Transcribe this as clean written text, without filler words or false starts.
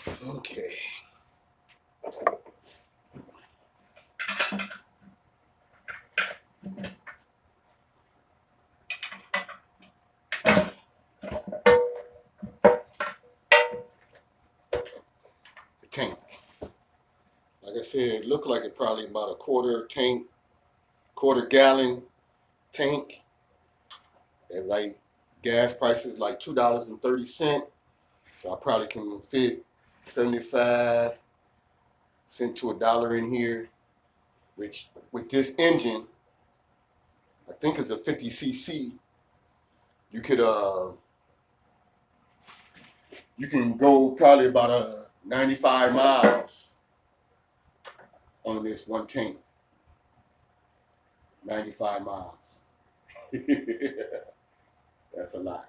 Okay. The tank. Like I said, it looked like it probably about a quarter gallon tank. And like gas prices like $2.30. So I probably can fit 75 cents to $1 in here, which with this engine, I think it's a 50cc. You could you can go probably about 95 miles on this one tank. 95 miles. That's a lot.